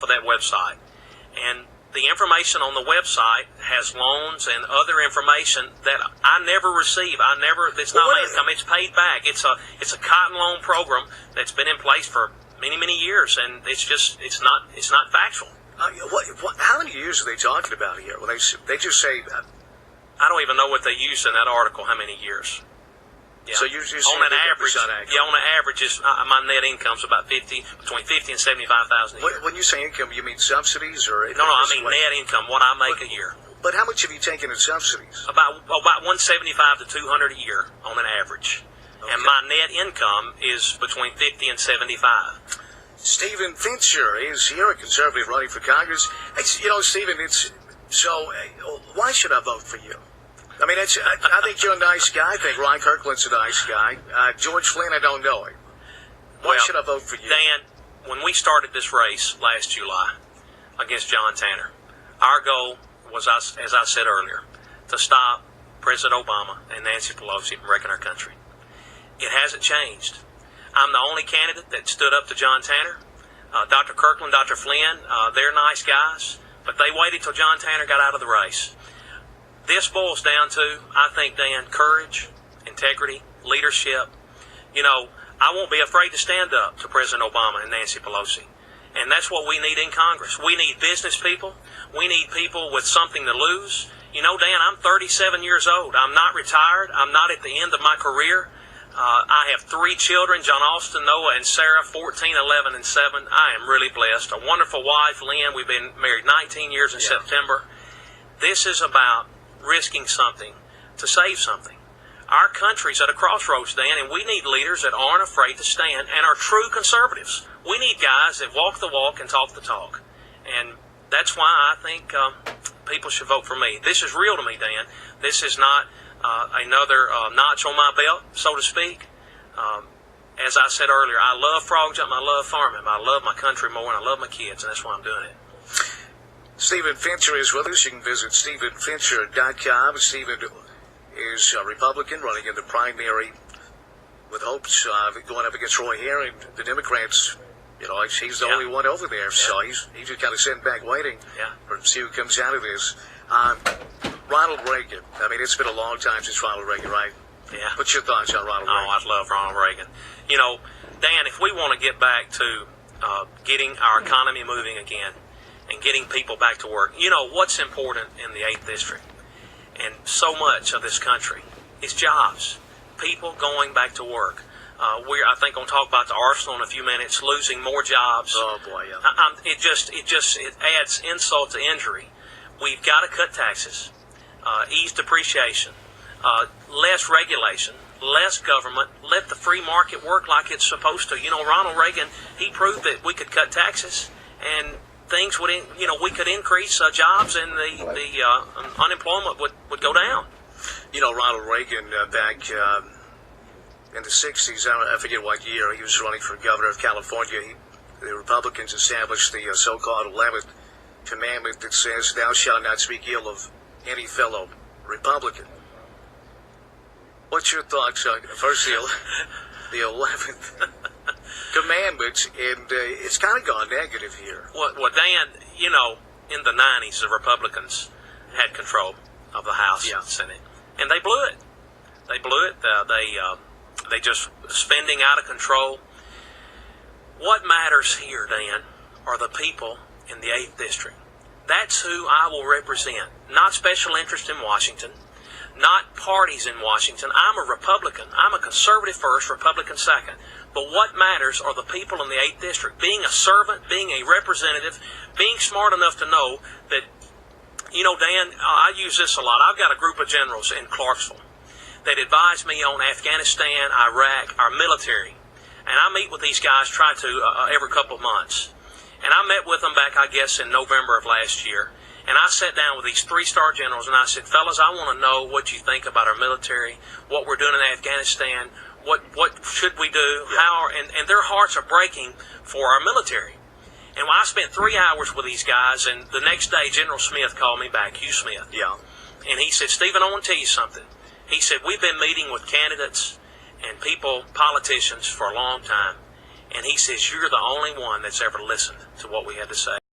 of that website. And the information on the website has loans and other information that I never receive. It's not my income. It's paid back. It's a cotton loan program that's been in place for many, many years, and it's not factual. How many years are they talking about here? Well, they just say I don't even know what they used in that article. How many years? Yeah. So you're on an average, on an average, my net income's about between $50,000 and $75,000 a year. When you say income, you mean subsidies or? No, I mean net income. What I make a year. But how much have you taken in subsidies? About $175 to $200 a year on an average, and my net income is between $50,000 and $75,000. Stephen Fincher is here, a conservative running for Congress. Stephen, why should I vote for you? I mean, I think you're a nice guy. I think Ron Kirkland's a nice guy. George Flynn, I don't know him. Why should I vote for you? Dan, when we started this race last July against John Tanner, our goal was, as I said earlier, to stop President Obama and Nancy Pelosi from wrecking our country. It hasn't changed. I'm the only candidate that stood up to John Tanner. Dr. Kirkland, Dr. Flynn, they're nice guys, but they waited till John Tanner got out of the race. This boils down to, I think, Dan, courage, integrity, leadership. I won't be afraid to stand up to President Obama and Nancy Pelosi. And that's what we need in Congress. We need business people. We need people with something to lose. Dan, I'm 37 years old. I'm not retired. I'm not at the end of my career. I have 3 children, John Austin, Noah, and Sarah, 14, 11, and 7. I am really blessed. A wonderful wife, Lynn. We've been married 19 years in September. This is about risking something to save something. Our country's at a crossroads, Dan, and we need leaders that aren't afraid to stand and are true conservatives. We need guys that walk the walk and talk the talk. And that's why I think people should vote for me. This is real to me, Dan. This is not another notch on my belt, so to speak. As I said earlier, I love frog jumping, I love farming, I love my country more, and I love my kids, and that's why I'm doing it. Stephen Fincher is with us. You can visit StephenFincher.com. Stephen is a Republican running in the primary with hopes of going up against Roy Herring. The Democrats, he's the only one over there, so he's just kind of sitting back waiting to see who comes out of this. Ronald Reagan. I mean, it's been a long time since Ronald Reagan, right? Yeah. What's your thoughts on Ronald Reagan? I love Ronald Reagan. Dan, if we want to get back to getting our economy moving again and getting people back to work, what's important in the 8th District and so much of this country is jobs, people going back to work. I think going to talk about the arsenal in a few minutes, losing more jobs. Oh, boy, yeah. It adds insult to injury. We've got to cut taxes, ease depreciation, less regulation, less government, let the free market work like it's supposed to. Ronald Reagan, he proved that we could cut taxes and things would, we could increase jobs and the unemployment would go down. Ronald Reagan back in the 60s, I forget what year, he was running for governor of California. The Republicans established the so-called 11th commandment that says, "Thou shalt not speak ill of any fellow Republican." What's your thoughts on first the 11th commandment? And it's kind of gone negative here. Well, Dan, in the 90s, the Republicans had control of the House and Senate, and they blew it. They blew it. They just spending out of control. What matters here, Dan, are the people in the 8th District. That's who I will represent, not special interest in Washington, not parties in Washington. I'm a Republican. I'm a conservative first, Republican second. But what matters are the people in the 8th District, being a servant, being a representative, being smart enough to know that, Dan, I use this a lot. I've got a group of generals in Clarksville that advise me on Afghanistan, Iraq, our military. And I meet with these guys, try to, every couple of months. And I met with them back, I guess, in November of last year. And I sat down with these 3-star generals and I said, fellas, I want to know what you think about our military, what we're doing in Afghanistan, what should we do, and their hearts are breaking for our military. And I spent 3 hours with these guys, and the next day General Smith called me back, Hugh Smith. Yeah. And he said, Stephen, I want to tell you something. He said, we've been meeting with candidates and people, politicians, for a long time. And he says, you're the only one that's ever listened to what we had to say.